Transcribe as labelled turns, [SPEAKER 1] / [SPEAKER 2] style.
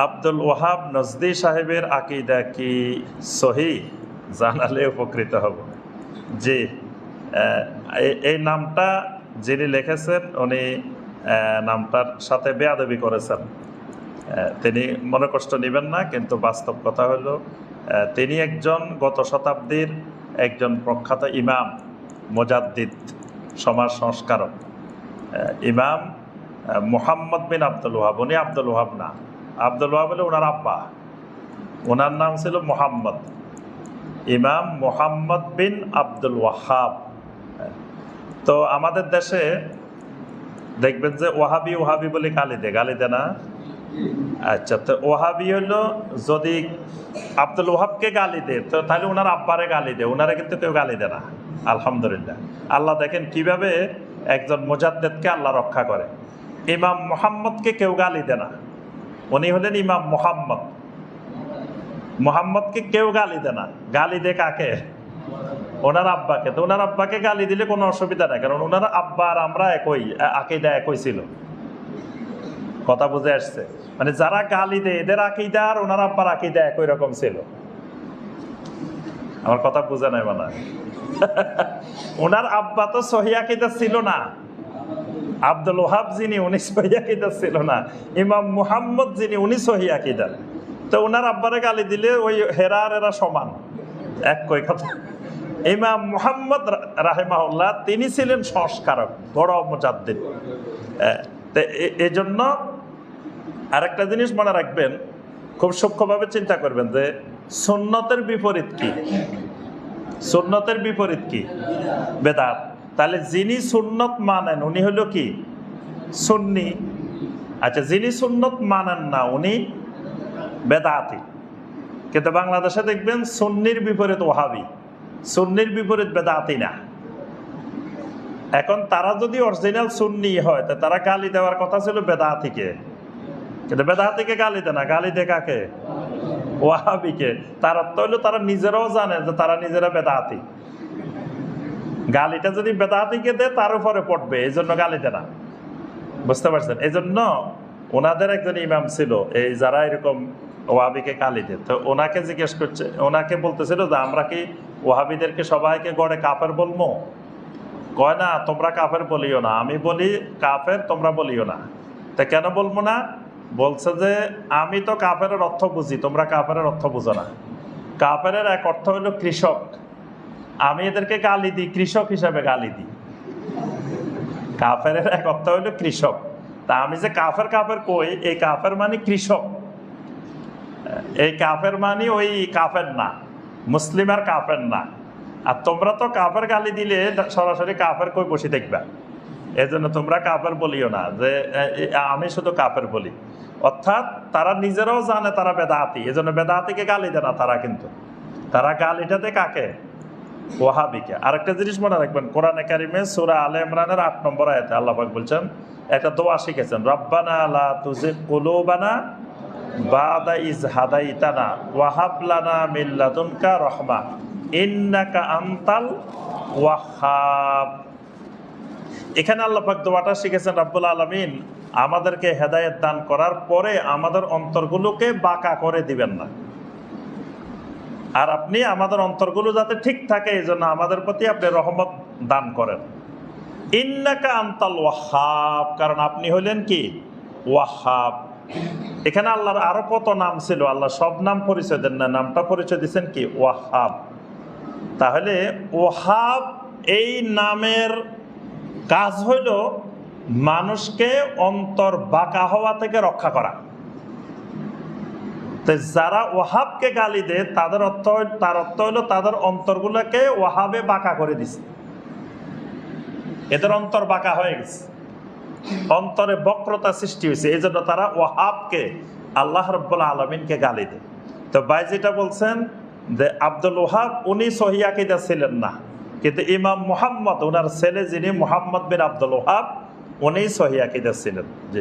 [SPEAKER 1] আব্দুল ওয়াহাব নজদি সাহেবের আকীদা কি সহি জানালে উপকৃত হব। জি, এই নামটা যিনি লিখেছেন উনি নামটার সাথে বেয়াদবি করেছেন। তিনি মনে কষ্ট নেবেন না, কিন্তু বাস্তব কথা হলো তিনি একজন গত শতাব্দীর একজন প্রখ্যাত ইমাম, মুজাদ্দিদ, সমাজ সংস্কারক। ইমাম মুহাম্মদ বিন আব্দুল ওয়াহাব, উনি আব্দুল ওয়াহাব না। আব্দুল ওয়াহাব হলো ওনার আব্বা, ওনার নাম ছিল মুহাম্মদ। ইমাম মুহাম্মদ বিন আব্দুল ওয়াহাব। তো আমাদের দেশে দেখবেন যে ওয়াহাবি ওয়াহাবি বলে গালি দেয় না? আচ্ছা, তো ওয়াহাবি হলো যদি আব্দুল ওয়াহাবকে গালি দেয় তো তাহলে ওনার আব্বারে গালি দেয়, ওনারা কিন্তু কেউ গালি দেয় না। আলহামদুলিল্লাহ, আল্লাহ দেখেন কিভাবে একজন মুজাদ্দিদকে আল্লাহ রক্ষা করে। ইমাম মুহাম্মদকে কেউ গালি দেয় না, উনি হলেন ইমাম মুহাম্মদ। মুহাম্মদকে কেউ গালি দেয় না, গালি দেয় কাকে? ওনার আব্বাকে। তো ওনার আব্বাকে গালি দিলে কোনো অসুবিধা নেই, কারণ ওনার আব্বা আর আমরা একই, আকীদা একই ছিল। কথা বুঝে আসছে? মানে যারা গালি দেয় এদের আকীদা আর ওনার আব্বার আকীদা একই রকম ছিল। আমার কথা বুঝে নাই মানে? ওনার আব্বা তো সহি আকীদা ছিল না, আব্দুল ওয়াহাব যিনি উনি সহি আকীদা ছিল না, ইমাম মুহাম্মদ যিনি উনি সহি আকীদা। তো ওনার আব্বারে গালি দিলে ওই হেরা আর এরা সমান, একই কথা। ইমাম মুহাম্মদ রাহিমাহুল্লাহ তিনি ছিলেন সংস্কারক, বড় মুজাদ্দিদ। এই জন্য আরেকটা জিনিস মনে রাখবেন, খুব সূক্ষ্মভাবে চিন্তা করবেন যে সুন্নতের বিপরীত কি? সুন্নতের বিপরীত কি? বেদাত। তাহলে যিনি সুন্নত মানেন উনি হলো কি? সুন্নি। আচ্ছা, যিনি সুন্নত মানেন না উনি বেদাতি। কিন্তু বাংলাদেশে দেখবেন সুন্নির বিপরীত ওয়াহাবি, সুন্নির বিপরীত বেদাতি না। এখন তারা যদি অরিজিনাল সুন্নি হয় তো তারা গালি দেওয়ার কথা ছিল বেদাতিকে, কিন্তু বেদাতিকে গালি দেয় না, গালি দেয় কাকে? ওয়াহাবিকে। তার অর্থ হলো তারা নিজেরাও জানে যে তারা নিজেরা বেদাতি। গালিটা যদি বেদাতিকে দেয় তার উপরে পড়বে, এই জন্য গালি দেয় না। বুঝতে পারছেন? এই জন্য ওনাদের একজন ইমাম ছিল, এই যারা এরকম ওয়াহাবিকে গালি দেয়, তো ওনাকে জিজ্ঞেস করছে, ওনাকে বলতেছিল যে আমরা কি ওয়াহাবিদেরকে সবাইকে গড়ে কাফের বলবো? কয় না, তোমরা কাফের বলিও না, আমি বলি কাফের, তোমরা বলিও না। তা কেন বলবো না? বলছে যে আমি তো কাফেরের অর্থ বুঝি, তোমরা কাফেরের অর্থ বুঝো না। কাফেরের এক অর্থ হলো কৃষক, আমি এদেরকে গালি দিই কৃষক হিসাবে গালি দিই। কাফেরের এক অর্থ হলো কৃষক, তা আমি যে কাফের কাফের কই, এই কাফের মানে কৃষক, এই কাফের মানে ওই কাফের না, মুসলিম আর কাফের না। আর তোমরা তো কাফের গালি দিলে সরাসরি কাফের কই বসে দেখবা, এই জন্য তোমরা কাফের বলিও না, যে আমি শুধু কাফের বলি। অর্থাৎ তারা নিজেরাও জানে তারা বেদাতি, এই জন্য বেদাতিকে গালি দেয় না তারা, কিন্তু তারা গালিটাতে কাকে? ওয়াহাবিকে। আরেকটা জিনিস মনে রাখবেন, কোরআনে কারিমে সূরা আলে ইমরানের 8 নম্বর আয়াতে আল্লাহ পাক বলছেন, একটা দোয়া শিখেছেন, রব্বানা লা তুজিগ কুলুবানা বাদা ইজ হাদাইতানা ওয়া হাব লানা মিন লাদুনকা রাহমা ইন্নাকা আনতাল ওয়াহ্হাব। এখানে আল্লাহ পাক দোয়াটা শিখেছেন, রব্বুল আলামিন আমাদেরকে হেদায়েত দান করার পরে আমাদের অন্তরগুলোকে বাঁকা করে দিবেন না, আর আপনি আমাদের অন্তরগুলো যাতে ঠিক থাকে এই জন্য আমাদের প্রতি আপনি রহমত দান করেন। ইন্নাকা আনতাল ওয়াহ্হাব, কারণ আপনি হলেন কি? ওয়াহ্হাব। এখানে আল্লাহর আরো কত নাম ছিল, আল্লাহ সব নাম পরিচয় দেন না, নামটা পরিচয় দিচ্ছেন কি? ওয়াহ্হাব। তাহলে ওয়াহ্হাব এই নামের কাজ হইল মানুষকে অন্তর বাঁকা হওয়া থেকে রক্ষা করা। যারা ওয়াহাবকে গালি দেয় তার অর্থ হলো তাদের অন্তরগুলোকে ওয়াহাবে বাঁকা করে দিছে, এদের অন্তর বাঁকা হয়ে গেছে, অন্তরে বক্রতা সৃষ্টি হয়েছে, এই জন্য তারা ওয়াহাবকে, আল্লাহ রাব্বুল আলামিনকে গালি দেয়। তো ভাই যেটা বলছেন যে আব্দুল ওয়াহাব উনি সহি আকীদা ছিলেন না, কিন্তু ইমাম মুহাম্মদ ওনার ছেলে যিনি মুহাম্মদ বিন আব্দুল ওয়াহাব উনি সহি আকীদা ছিলেন।